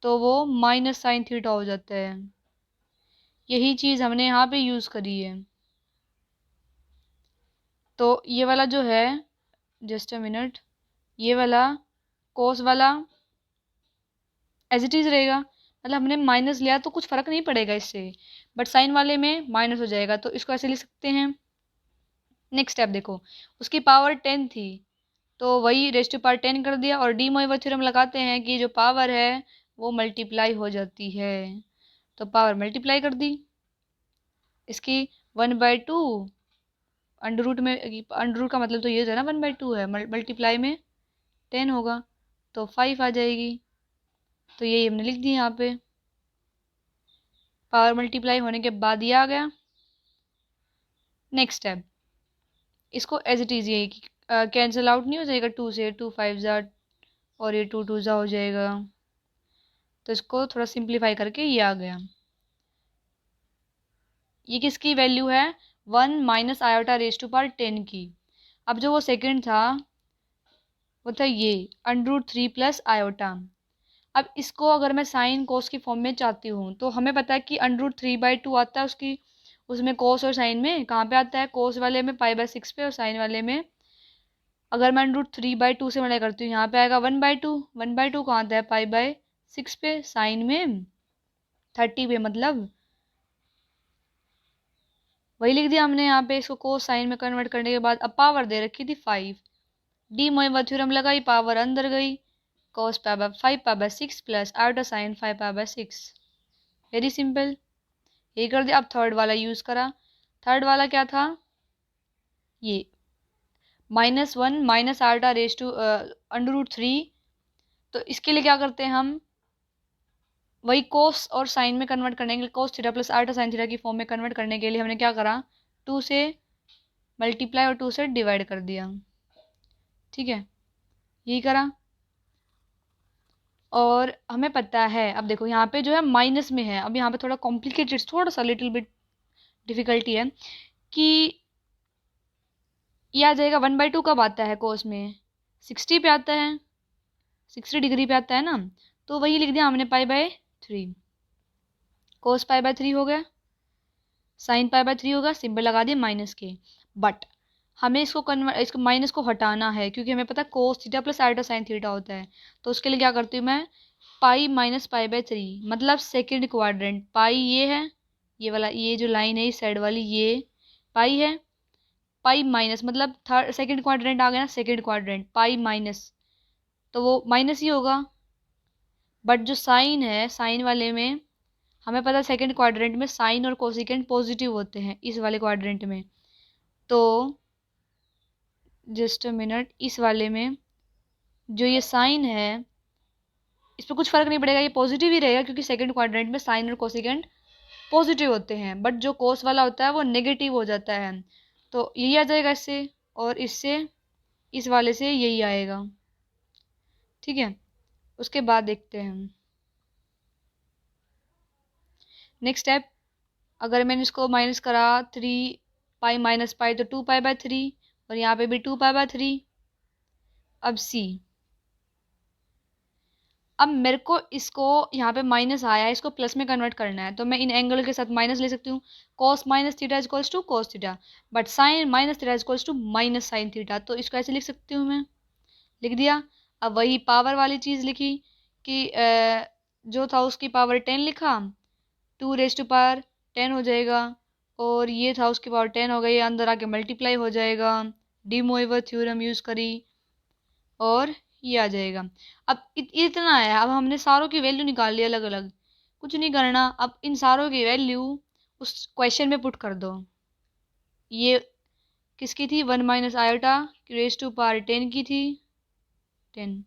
तो वो माइनस साइन थीटा हो जाता है। यही चीज़ हमने यहाँ पे यूज़ करी है। तो ये वाला जो है, जस्ट अ मिनट, ये वाला कोस वाला एज इट इज़ रहेगा, मतलब हमने माइनस लिया तो कुछ फ़र्क नहीं पड़ेगा इससे, बट साइन वाले में माइनस हो जाएगा, तो इसको ऐसे लिख सकते हैं। नेक्स्ट स्टेप देखो, उसकी पावर 10 थी तो वही रेज़ टू पावर 10 कर दिया, और डी मोइवर थ्योरम लगाते हैं कि जो पावर है वो मल्टीप्लाई हो जाती है, तो पावर मल्टीप्लाई कर दी। इसकी 1/2 अंडर रूट में, अंडर रूट का मतलब तो ये है ना 1/2 है, मल्टीप्लाई में 10 होगा तो 5 आ जाएगी, तो यही हमने लिख दी यहाँ पे, पावर मल्टीप्लाई होने के बाद ये आ गया। नेक्स्ट स्टेप, इसको एज इट इज़ यही कैंसिल आउट नहीं हो जाएगा, 2 से 2 5 ज़ा, और ये 2 2 ज़ा हो जाएगा, तो इसको थोड़ा सिंप्लीफाई करके ये आ गया। ये किसकी वैल्यू है, 1 - आयोटा रेज़ टू पावर 10 की। अब जो वो सेकंड था वो था ये √3 प्लस आयोटा। अब इसको अगर मैं साइन कोस की फॉर्म में चाहती हूँ, तो हमें पता है कि √3/2 आता है उसकी, उसमें कोस और साइन में कहाँ पे आता है, कोस वाले में π/6 पे, और साइन वाले में अगर मैं √3/2 से मल्टीप्लाई करती हूँ, यहाँ पे आएगा 1/2, 1/2 कहाँ आता है π/6 पे, साइन में 30 पे, मतलब वही लिख दिया हमने यहाँ पे। इसको कोस साइन में कन्वर्ट करने के बाद अब पावर दे रखी थी 5, डी मोइवर थ्योरम लगाई, पावर अंदर गई, cos π/5 π/6 plus iota sine 5 π/6, very simple, ये कर दिया। अब थर्ड वाला यूज़ करा, थर्ड वाला क्या था, ये -1 - आयोटा रेज़ टू √3, तो इसके लिए क्या करते हैं हम, वही कोस और साइन में कन्वर्ट करने के लिए, कोस theta plus iota sign theta की फॉर्म में कन्वर्ट करने के लिए हमने क्या करा, 2 से मल्टीप्लाई और 2 से डिवाइड कर दिया, ठीक है, यही करा। और हमें पता है, अब देखो यहाँ पे जो है माइनस में है, अब यहाँ पे थोड़ा कॉम्प्लिकेटेड, थोड़ा सा लिटिल बिट डिफिकल्टी है कि ये आ जाएगा 1/2 कब आता है कोस में, 60 पे आता है, 60 डिग्री पे आता है ना, तो वही लिख दिया हमने π/3। कोस पाई बाय 3 हो गया, साइन पाई बाय 3 होगा, सिंबल लगा दिया माइनस के। बट हमें इसको माइनस को हटाना है, क्योंकि हमें पता है कोस theta plus iota sine theta होता है। तो उसके लिए क्या करती हूँ मैं, पाई माइनस पाई बाय 3, मतलब सेकेंड क्वाड्रेंट। पाई ये है, ये वाला, ये जो लाइन है इस साइड वाली, ये पाई है। पाई माइनस मतलब थर्ड सेकेंड क्वाड्रेंट आ गया ना, सेकेंड क्वाड्रेंट पाई माइनस, तो वो माइनस ही होगा। बट जो साइन है, साइन वाले में हमें पता है सेकेंड क्वाड्रेंट में साइन और कोसिकेंट पॉजिटिव होते हैं, इस वाले क्वाड्रेंट में। तो जस्ट अ मिनट, इस वाले में जो ये साइन है इस पर कुछ फर्क नहीं पड़ेगा, ये पॉजिटिव ही रहेगा, क्योंकि सेकेंड क्वाड्रेंट में साइन और कोसिकेंट पॉजिटिव होते हैं। बट जो कोस वाला होता है वो नेगेटिव हो जाता है, तो यही आ जाएगा इससे, और इससे इस वाले से यही आएगा। ठीक है, उसके बाद देखते हैं हम नेक्स्ट स्टेप। अगर मैंने इसको माइनस करा 3 पाई माइनस पाई, तो 2 पाई बाय 3, और यहाँ पे भी 2 पाई बाय 3। अब सी, अब मेरे को इसको यहाँ पे माइनस आया है, इसको प्लस में कन्वर्ट करना है, तो मैं इन एंगल के साथ माइनस ले सकती हूँ। Cos minus theta is equals to cos theta, but sine minus theta is equals to minus sine theta, तो इसको ऐसे लिख सकती हूँ मैं, लिख दिया। अब वही पावर वाली चीज़ लिखी कि जो था उसकी पावर 10 लिखा, 2 रेज टू पावर 10 हो जाएगा, और ये था उसकी पावर 10 हो गई, अंदर आके मल्टीप्लाई हो जाएगा, डी मोइवर थ्योरम यूज़ करी, और ये आ जाएगा। अब इतना है, अब हमने सारों की वैल्यू निकाल ली अलग अलग, कुछ नहीं करना, अब इन सारों की वैल्यू उस क्वेश्चन में पुट कर दो। ये किसकी थी, 1 minus iota raise to power 10 की थी, 10।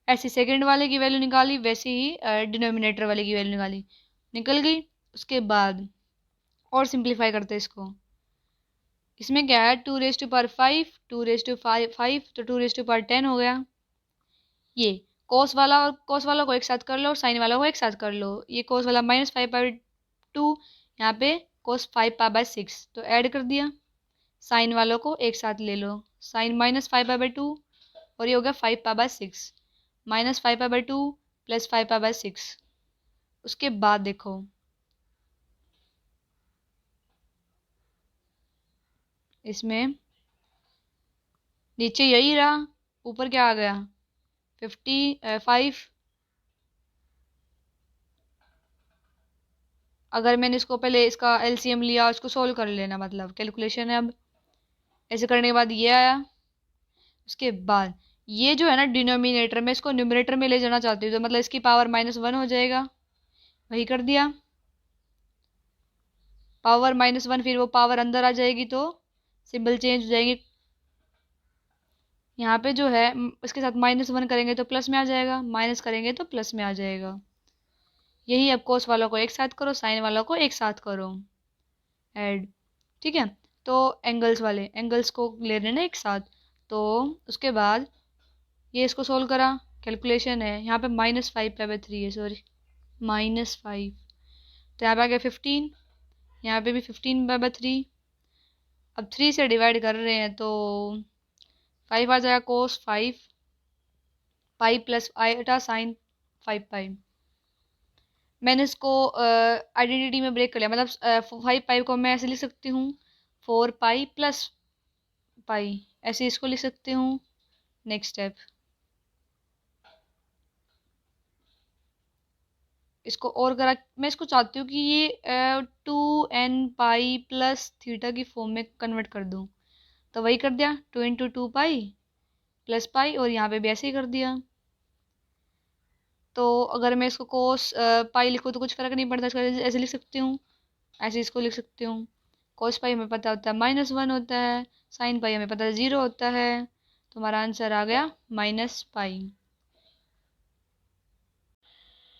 ऐसे सेकंड वाले की वैल्यू निकाली, वैसे ही डिनोमिनेटर वाले की वैल्यू निकाली, निकल गई। उसके बाद और सिंप्लीफाई करते हैं इसको। इसमें क्या है, 2 raise to power 5, 2 raise to 5, तो 2 रेज टू पावर 10 हो गया। ये कॉस वाला और कॉस वाला को एक साथ कर लो, और साइन वाला को एक साथ कर लो। ये कॉस वाला माइनस 5/2, यहाँ पे कॉस 5/6, तो ऐड कर दिया। साइन वालों को एक साथ ले लो, साइन माइनस 5/2, और ये हो गया 5/6, माइनस 5/2 प्लस 5/6। उसके बाद देखो, इसमें नीचे यही रहा, ऊपर क्या आ गया, 5। अगर मैंने इसको पहले इसका एलसीएम लिया, इसको सोल्व कर लेना, मतलब कैलकुलेशन है। अब ऐसे करने के बाद ये आया। उसके बाद ये जो है ना डिनोमिनेटर, मैं इसको न्यूमरेटर में ले जाना चाहती हूँ, तो मतलब इसकी पावर -1 हो जाएगा, वही कर दिया। पावर -1, फिर वो पावर अंदर आ जाएगी, तो सिंबल चेंज हो जाएंगे। यहाँ पे जो है इसके साथ -1 करेंगे तो प्लस में आ जाएगा, माइनस करेंगे तो प्लस में आ जाएगा। यही, अब कोस वालों को एक साथ करो, साइन वालों को एक साथ करो, ऐड। ठीक है, तो एंगल्स वाले एंगल्स को ले लेना एक साथ। तो उसके बाद ये इसको सोल्व करा, कैलकुलेशन है, यहाँ पे -5/3 है, सॉरी -5, तो यहाँ पे आ गया 15, यहाँ पे भी 15/3। अब 3 से डिवाइड कर रहे हैं, तो 5 आ जाएगा, कोस 5 पाई प्लस आयोटा साइन 5 पाई। मैंने इसको आइडेंटिटी में ब्रेक कर लिया, मतलब 5 पाई को मैं ऐसे लिख सकती हूँ 4 पाई प्लस पाई, ऐसे इसको लिख सकती हूँ। नेक्स्ट स्टेप, इसको और करा, मैं इसको चाहती हूँ कि ये 2n पाई प्लस थीटा की फॉर्म में कन्वर्ट कर दूँ, तो वही कर दिया, 2 × 2 पाई प्लस पाई, और यहाँ पे भी ऐसे ही कर दिया। तो अगर मैं इसको कोस पाई लिखूँ तो कुछ फ़र्क नहीं पड़ता, इसको ऐसे लिख सकती हूँ, ऐसे इसको लिख सकती हूँ। कोस पाई हमें पता होता है -1 होता है, साइन पाई हमें पता है 0 होता है, तो हमारा आंसर आ गया -पाई।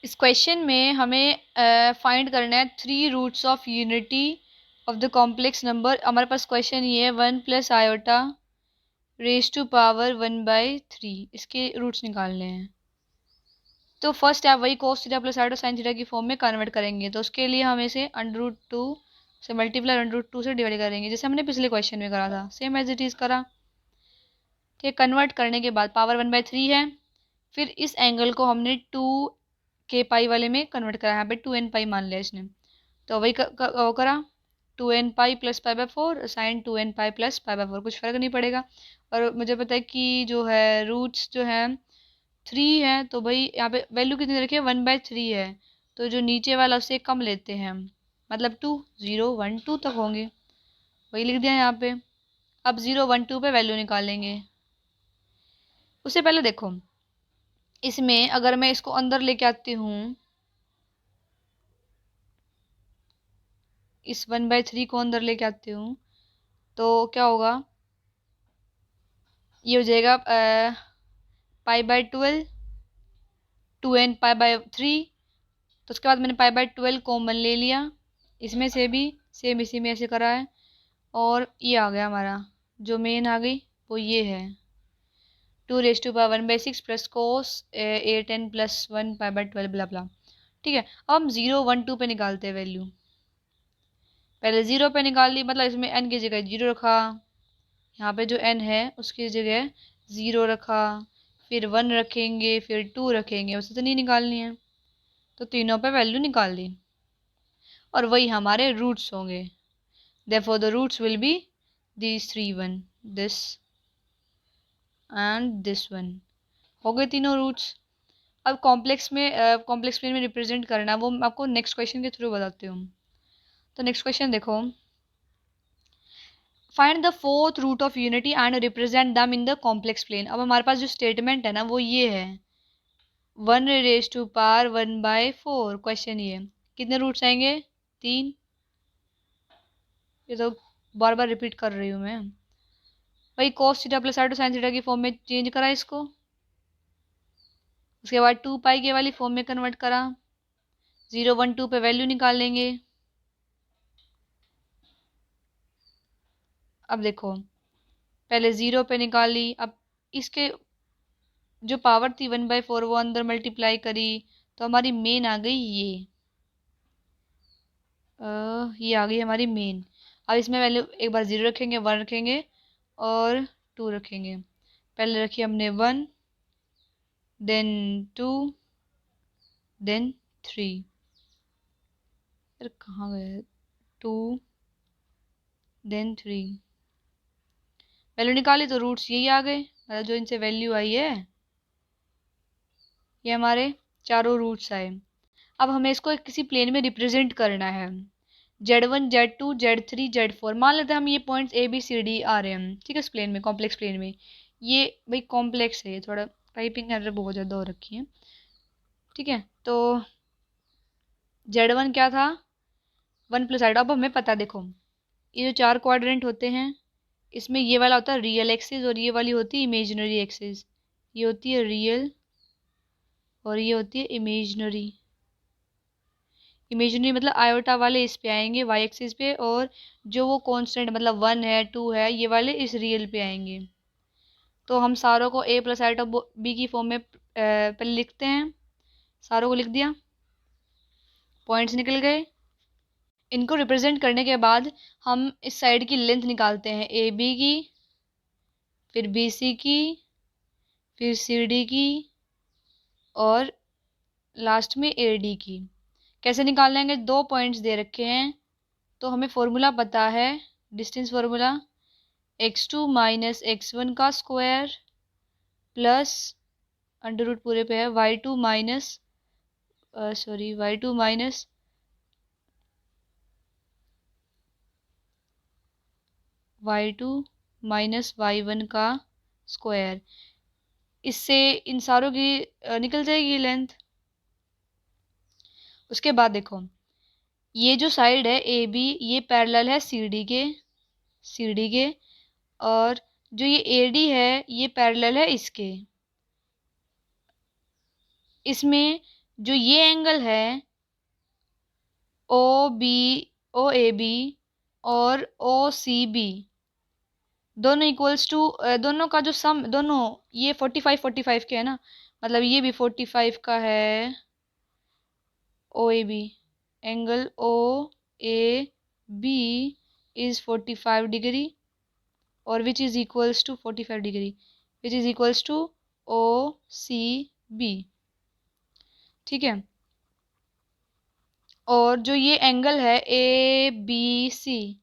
इस क्वेश्चन में हमें फाइंड करना है 3 roots of unity of the complex number. हमारे पास क्वेश्चन ये है 1 + आयोटा रेज टू पावर 1/3, इसके रूट्स निकालने हैं। तो फर्स्ट आप वही कोस theta plus iota sign theta की फॉर्म में कन्वर्ट करेंगे, तो उसके लिए हम इसे √2 से मल्टीप्लाई √2 से डिवाइड करेंगे, जैसे हमने पिछले क्वेश्चन में करा था, सेम एज इट इज़ करा। ठीक, कन्वर्ट करने के बाद पावर 1/3 है, फिर इस एंगल को हमने 2 के पाई वाले में कन्वर्ट करा, यहाँ पे 2n पाई मान लिया इसने, तो वही वो करा 2n pi plus pi by 4 sine 2n pi plus pi by 4, कुछ फर्क नहीं पड़ेगा। और मुझे पता है कि जो है रूट्स जो है 3 है, तो भाई यहाँ पे वैल्यू कितनी रखी है 1/3 है, तो जो नीचे वाला उससे कम लेते हैं हम, मतलब 2 0 1 2 तक होंगे, वही लिख दिया यहाँ पे। अब 0 1 2 पे वैल्यू निकालेंगे। उससे पहले देखो इसमें अगर मैं इसको अंदर लेके आती हूँ, इस 1/3 को अंदर लेके आती हूँ, तो क्या होगा, ये हो जाएगा pi by 12 2n pi by 3, तो उसके बाद मैंने पाई बाय 12 कॉमन ले लिया, इसमें से भी सेम इसी में ऐसे करा है, और ये आ गया हमारा जो मेन आ गई वो ये है 2⁻1/6 plus cos 8n plus 1 pi by 12 ब्ला ब्ला। ठीक है, अब हम 0 1 2 पे निकालते हैं वैल्यू। पहले 0 पे निकाल ली, मतलब इसमें n की जगह 0 रखा, यहाँ पे जो n है उसकी जगह 0 रखा, फिर 1 रखेंगे, फिर 2 रखेंगे, उसे तो नहीं निकालनी है, तो तीनों पे वैल्यू निकाल ली, और वही हमारे रूट्स होंगे। Therefore the roots will be these 3 1, this and this one, हो गए तीनों रूट्स। अब कॉम्प्लेक्स प्लेन में रिप्रेजेंट करना वो मैं आपको नेक्स्ट क्वेश्चन के थ्रू बताती हूँ। तो नेक्स्ट क्वेश्चन देखो, find the fourth root of unity and represent them in the complex plane. अब हमारे पास जो स्टेटमेंट है ना वो ये है 1⁻1/4। क्वेश्चन ये कितने रूट्स आएंगे 3, ये तो बार बार रिपीट कर रही हूँ मैं भाई। cos theta plus r to sin theta की फॉर्म में चेंज करा इसको, उसके बाद 2 पाई के वाली फॉर्म में कन्वर्ट करा, 0 1 2 पे वैल्यू निकाल लेंगे। अब देखो पहले 0 पे निकाली, अब इसके जो पावर थी 1/4 वो अंदर मल्टीप्लाई करी, तो हमारी मेन आ गई ये आ गई हमारी मेन। अब इसमें वैल्यू एक बार 0 रखेंगे, 1 रखेंगे और 2 रखेंगे। पहले रखी हमने 1, देन 2, देन 3, फिर कहाँ गए 2 देन 3, वैल्यू निकाली तो रूट्स यही आ गए, मतलब जो इनसे वैल्यू आई है ये हमारे चारों रूट्स आए। अब हमें इसको किसी प्लेन में रिप्रेजेंट करना है, Z1 Z2 Z3 Z4, मान लेते हैं हम ये पॉइंट्स ABCD आ रहे हैं, ठीक है, इस प्लेन में कॉम्प्लेक्स प्लेन में। ये भाई कॉम्प्लेक्स है, थोड़ा टाइपिंग एरर बहुत ज़्यादा हो रखी है, ठीक है। तो Z1 क्या था 1 + साइड, अब हमें पता देखो ये जो 4 क्वाड्रेंट होते हैं इसमें ये वाला होता है रियल एक्सिस और ये वाली होती है इमेजिनरी एक्सिस, ये होती है रियल और ये होती है इमेजिनरी। इमेजिनरी मतलब आयोटा वाले इस पे आएंगे वाई एक्सिस पे, और जो वो कांस्टेंट मतलब 1 है 2 है ये वाले इस रियल पे आएंगे। तो हम सारों को a + आयोटा b की फॉर्म में पहले लिखते हैं, सारों को लिख दिया, पॉइंट्स निकल गए। इनको रिप्रेजेंट करने के बाद हम इस साइड की लेंथ निकालते हैं ए बी की, फिर बी सी की, फिर सी डी की, और लास्ट में ए डी की। कैसे निकाल लेंगे, 2 पॉइंट्स दे रखे हैं तो हमें फॉर्मूला पता है, डिस्टेंस फार्मूला x2 - x1 का स्क्वायर प्लस अंडर रूट पूरे पे है y2 minus y2 minus y2 minus y1 का स्क्वायर। इससे इन सारों की निकल जाएगी लेंथ। उसके बाद देखो ये जो साइड है ए बी ये पैरेलल है सी डी के, और जो ये ए डी है ये पैरेलल है इसके। इसमें जो ये एंगल है ओ ए बी और ओ सी बी दोनों इक्वल्स टू, दोनों का जो सम, दोनों ये 45 के है ना, मतलब ये भी 45 का है O A B, angle O A B is 45 degree और which is equals to 45 degree which is equals to O C B, ठीक है। और जो ये एंगल है A B C,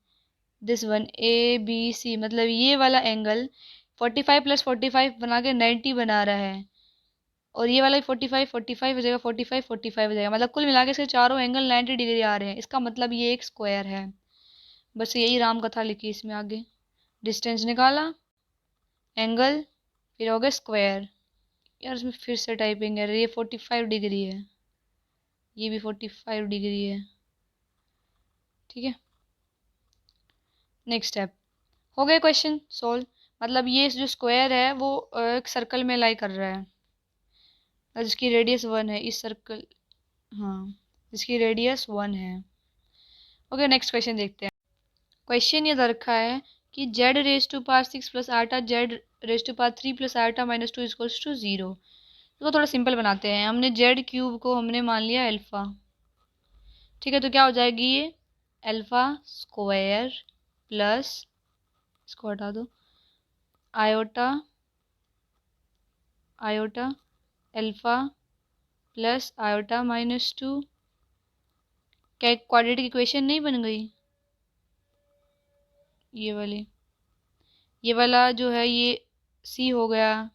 this one A B C, मतलब ये वाला एंगल 45 + 45 बना के 90 बना रहा है, और ये वाला 45 45 हो जाएगा, 45 45 हो जाएगा, मतलब कुल मिला के इसके चारों एंगल 90 डिग्री आ रहे हैं। इसका मतलब ये एक स्क्वायर है। बस यही राम कथा लिखी इसमें आगे। डिस्टेंस निकाला, एंगल, फिर हो गया स्क्वायर। यार इसमें फिर से टाइपिंग है, ये 45 डिग्री है, ये भी 45 डिग्री है। ठीक है, नेक्स्ट स्टेप हो गया क्वेश्चन सोल्व। मतलब ये जो स्क्वायर है वो एक सर्कल में लाई कर रहा है, और जिसकी रेडियस 1 है इस सर्कल, हाँ जिसकी रेडियस 1 है। ओके, नेक्स्ट क्वेश्चन देखते हैं। क्वेश्चन ये दे रखा है कि z⁻6 + आटा z⁻3 + आटा -2 = 0। इसको थोड़ा सिंपल बनाते हैं। हमने z³ को हमने मान लिया अल्फ़ा। ठीक है, तो क्या हो जाएगी ये अल्फ़ा स्क्वायर प्लस, इसको हटा दो, iota iota alpha plus iota -2। क्या एक क्वाड्रेटिक इक्वेशन नहीं बन गई? ये वाला जो है ये सी हो गया,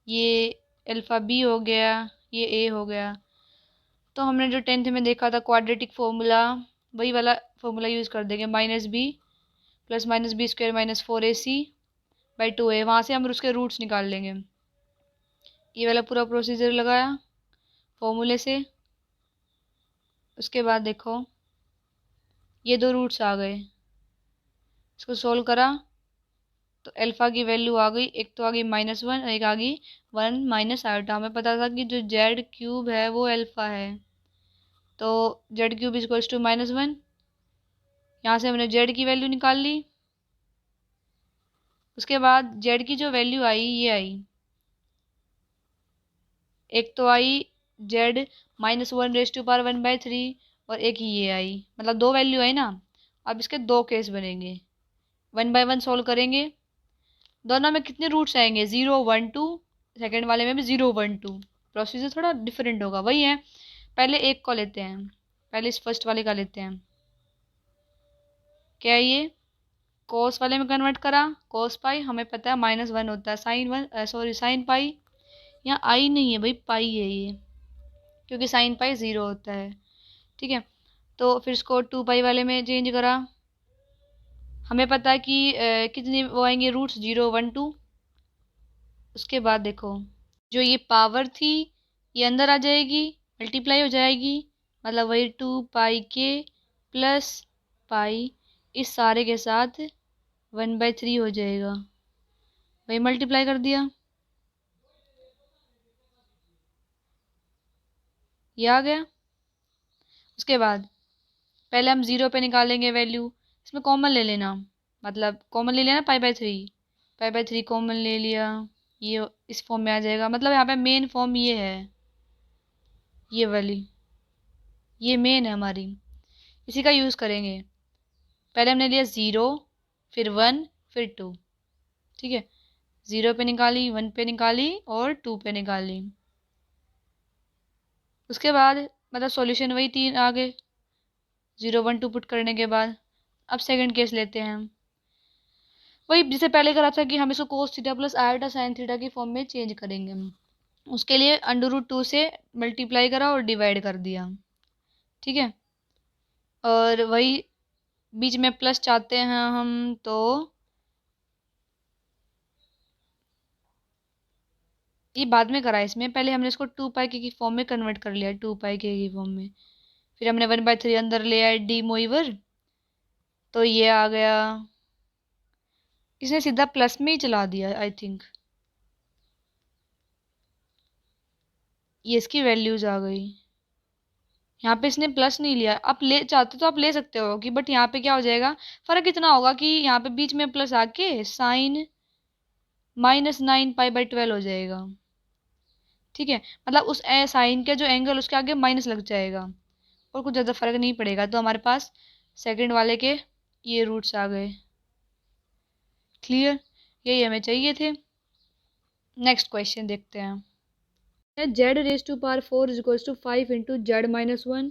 ये अल्फ़ा बी हो गया, ये ए हो गया। तो हमने जो 10th में देखा था क्वाड्रेटिक फॉर्मूला, वही वाला फॉर्मूला यूज़ कर देंगे। -b + -b² -4ac/2a, वहाँ से हम उसके रूट्स निकाल लेंगे। ये वाला पूरा प्रोसीजर लगाया फॉर्मूले से। उसके बाद देखो ये दो रूट्स आ गए, इसको सोल्व करा तो अल्फ़ा की वैल्यू आ गई, एक तो आ गई -1 और एक आ गई 1 - आयोटा। हमें पता था कि जो z³ है वो अल्फ़ा है, तो z³ = -1। यहाँ से हमने z की वैल्यू निकाल ली। उसके बाद z की जो वैल्यू आई ये आई, एक तो आई z -1⁻⁴ और एक ये आई, मतलब दो वैल्यू आई ना। अब इसके दो केस बनेंगे, 1 बाय 1 सोल्व करेंगे। दोनों में कितने रूट्स आएंगे? 0 1 2, सेकेंड वाले में भी 0 1 2। प्रोसीजर थोड़ा डिफरेंट होगा, वही है। पहले एक को लेते हैं, पहले इस फर्स्ट वाले का लेते हैं। क्या है ये? कोस वाले में कन्वर्ट करा, कोस पाई हमें पता है -1 होता है, साइन पाई, यहाँ आई नहीं है भाई, पाई है ये, क्योंकि साइन पाई 0 होता है। ठीक है, तो फिर इसको 2 पाई वाले में चेंज करा। हमें पता है कि कितने वो आएंगे रूट्स, 0 1 2। उसके बाद देखो जो ये पावर थी ये अंदर आ जाएगी, मल्टीप्लाई हो जाएगी, मतलब वही 2 पाई के प्लस पाई, इस सारे के साथ 1/3 हो जाएगा, वही मल्टीप्लाई कर दिया, ये आ गया। उसके बाद पहले हम 0 पे निकालेंगे वैल्यू, इसमें कॉमन ले लेना, मतलब कॉमन ले लेना π/3 कॉमन ले लिया, ये इस फॉर्म में आ जाएगा। मतलब यहाँ पे मेन फॉर्म ये है, ये वाली, ये मेन है हमारी, इसी का यूज़ करेंगे। पहले हमने लिया 0, फिर 1, फिर 2। ठीक है, 0 पे निकाली, 1 पे निकाली और 2 पे निकाली। उसके बाद मतलब सॉल्यूशन वही 3 आ गए 0 1 2 पुट करने के बाद। अब सेकंड केस लेते हैं हम, वही जिसे पहले करा था कि हम इसको cos theta + iota sin theta की फॉर्म में चेंज करेंगे हम। उसके लिए √2 से मल्टीप्लाई करा और डिवाइड कर दिया। ठीक है, और वही बीच में प्लस चाहते हैं हम, तो ये बाद में करा, इसमें पहले हमने इसको 2 पाई के की फॉर्म में कन्वर्ट कर लिया, 2 पाई के की फॉर्म में। फिर हमने 1/3 अंदर ले आया डी मोइवर, तो ये आ गया, इसने सीधा प्लस में ही चला दिया आई थिंक, ये इसकी वैल्यूज आ गई। यहाँ पे इसने प्लस नहीं लिया, आप ले चाहते तो आप ले सकते हो कि, बट यहाँ पे क्या हो जाएगा, फर्क इतना होगा कि यहाँ पे बीच में प्लस आके साइन -9 π/12 हो जाएगा। ठीक है, मतलब उस साइन के जो एंगल उसके आगे माइनस लग जाएगा, और कुछ ज़्यादा फर्क नहीं पड़ेगा। तो हमारे पास सेकंड वाले के ये रूट्स आ गए। क्लियर, यही हमें चाहिए थे। नेक्स्ट क्वेश्चन देखते हैं। z⁻⁴ = 5 × z - 1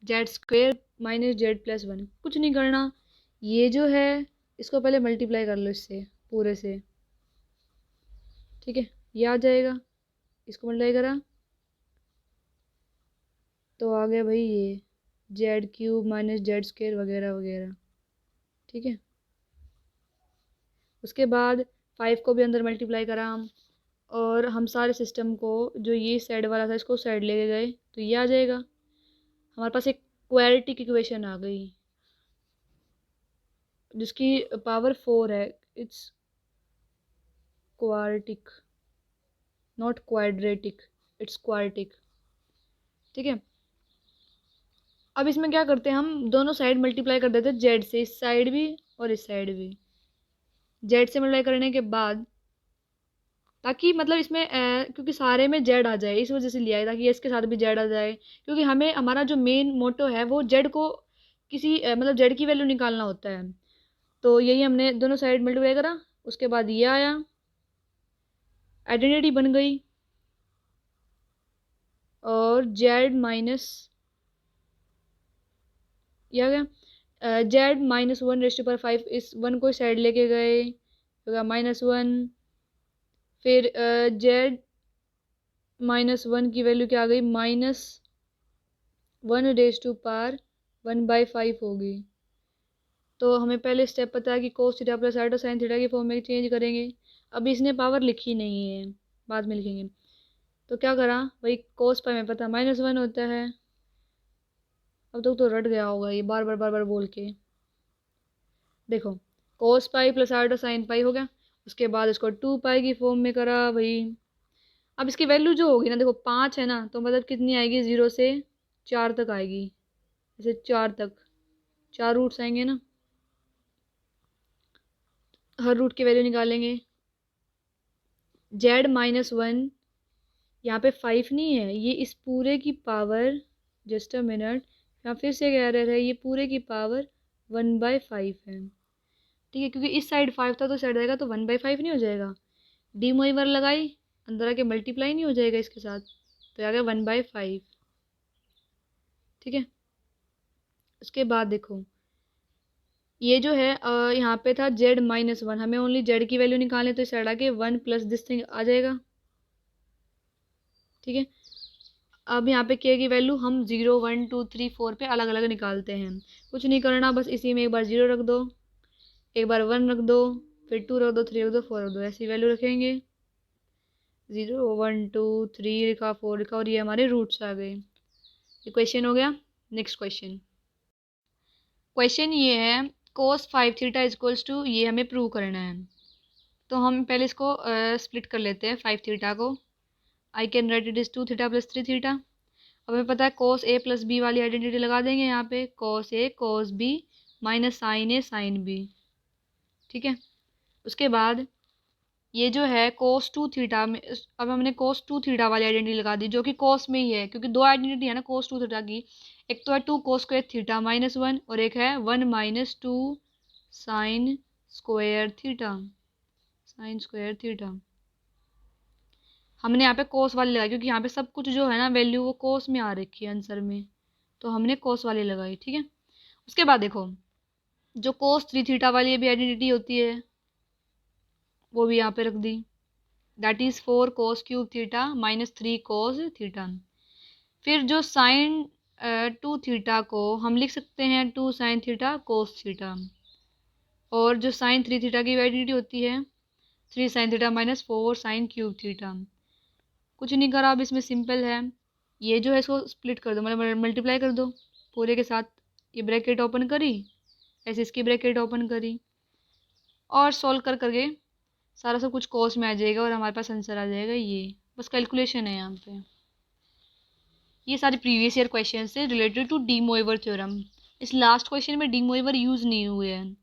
Z square minus Z plus one, कुछ नहीं करना, ये जो है इसको पहले मल्टीप्लाई कर लो इससे पूरे से, ठीक है, ये आ जाएगा, इसको मल्टीप्लाई करा तो आ गया भाई ये Z cube minus Z square वगैरह वगैरह, ठीक है। उसके बाद 5 को भी अंदर मल्टीप्लाई करा हम, और हम सारे सिस्टम को जो ये साइड वाला था इसको साइड लेके गए तो ये आ जाएगा, हमारे पास एक क्वाड्रेटिक इक्वेशन आ गई जिसकी पावर 4 है। It's quadratic, not quadratic, it's quadratic, ठीक है। अब इसमें क्या करते हैं, हम दोनों साइड मल्टीप्लाई कर देते हैं जेड से, इस साइड भी और इस साइड भी, जेड से मल्टीप्लाई करने के बाद, ताकि मतलब इसमें क्योंकि सारे में जेड आ जाए इस वजह से लिया है, ताकि इसके साथ भी जेड आ जाए, क्योंकि हमें हमारा जो मेन मोटो है वो जेड को किसी मतलब जेड की वैल्यू निकालना होता है। तो यही हमने दोनों साइड मल्टीप्लाई करा, उसके बाद ये आया, आइडेंटिटी बन गई, और जेड माइनस ये आ गया जेड माइनस वन रेस्ट पर 5, इस वन को साइड लेके गए होगा -1, फिर जेड -1 की वैल्यू क्या आ गई, -1 रेस्ट पावर 1/5 होगी। तो हमें पहले स्टेप पता है कि cos theta plus iota sine theta की फॉर्म में चेंज करेंगे। अभी इसने पावर लिखी नहीं है, बाद में लिखेंगे। तो क्या करा, वही कोस पाई में पता -1 होता है। अब तक तो रट गया होगा ये बार बार बोल के। देखो cos pi plus iota sine pi हो गया, उसके बाद इसको 2 पाई की फॉर्म में करा भाई। अब इसकी वैल्यू जो होगी ना, देखो 5 है ना, तो मतलब कितनी आएगी, 0 से 4 तक आएगी, जैसे 4 तक 4 रूट्स आएंगे ना, हर रूट की वैल्यू निकालेंगे। जेड -1 यहाँ पे 5 नहीं है, ये इस पूरे की पावर, जस्ट अ मिनट, यहाँ फिर से कह रहे हैं, ये पूरे की पावर 1/5 है, ठीक है, क्योंकि इस साइड 5 था तो साइड आएगा तो 1/5 नहीं हो जाएगा, डी मोइवर लगाई, अंदर आके मल्टीप्लाई नहीं हो जाएगा इसके साथ, तो आ गया 1/5, ठीक है। उसके बाद देखो ये जो है यहाँ पे था जेड -1, हमें ओनली जेड की वैल्यू निकालनी, तो इस साइड आके 1 प्लस दिस थिंग आ जाएगा, ठीक है। अब यहाँ पे के की वैल्यू हम 0 1 2 3 4 पे अलग अलग निकालते हैं, कुछ नहीं करना, बस इसी में एक बार 0 रख दो, एक बार 1 रख दो, फिर 2 रख दो, 3 रख दो, 4 रख दो, ऐसी वैल्यू रखेंगे। 0 1 2 3 लिखा, 4 लिखा, और ये हमारे रूट्स आ गए। ये क्वेश्चन हो गया। नेक्स्ट क्वेश्चन, क्वेश्चन ये है cos 5 थीटा इक्वल्स टू, ये हमें प्रूव करना है। तो हम पहले इसको स्प्लिट कर लेते हैं 5 थीटा को। I can write it is 2 theta plus 3 theta. अब हमें पता है cos a प्लस बी वाली आइडेंटिटी लगा देंगे यहाँ पे, cos a cos b minus sine a sine b, ठीक है। उसके बाद ये जो है cos 2 थीटा में, अब हमने cos 2 थीटा वाली आइडेंटिटी लगा दी, जो कि cos में ही है, क्योंकि दो आइडेंटिटी है ना cos 2 थीटा की, एक तो है 2 cos स्क्वायर थीटा -1, और एक है 1 - 2 sine square theta, sine square theta. हमने यहाँ पे कोस वाली लगाई, क्योंकि यहाँ पे सब कुछ जो है ना वैल्यू वो कोस में आ रखी है आंसर में, तो हमने कोस वाली लगाई, ठीक है। उसके बाद देखो जो कोस 3 थीटा वाली भी आइडेंटिटी होती है वो भी यहाँ पे रख दी, that is 4 cos cube theta -3 cos theta. फिर जो साइन 2 थीटा को हम लिख सकते हैं 2 साइन थीटा कोस थीटा, और जो साइन 3 थीटा की आइडेंटिटी होती है 3 sine theta -4 sine cube theta. कुछ नहीं करा, अब इसमें सिंपल है, ये जो है इसको स्प्लिट कर दो, मतलब मल्टीप्लाई कर दो पूरे के साथ, ये ब्रैकेट ओपन करी, ऐसे इसकी ब्रैकेट ओपन करी, और सॉल्व कर करके सारा सब कुछ कॉस में आ जाएगा, और हमारे पास आंसर आ जाएगा। ये बस कैलकुलेशन है यहाँ पे। ये सारे प्रीवियस ईयर क्वेश्चन से related to D Moivre theorem. इस लास्ट क्वेश्चन में डी मोइवर यूज़ नहीं हुए हैं,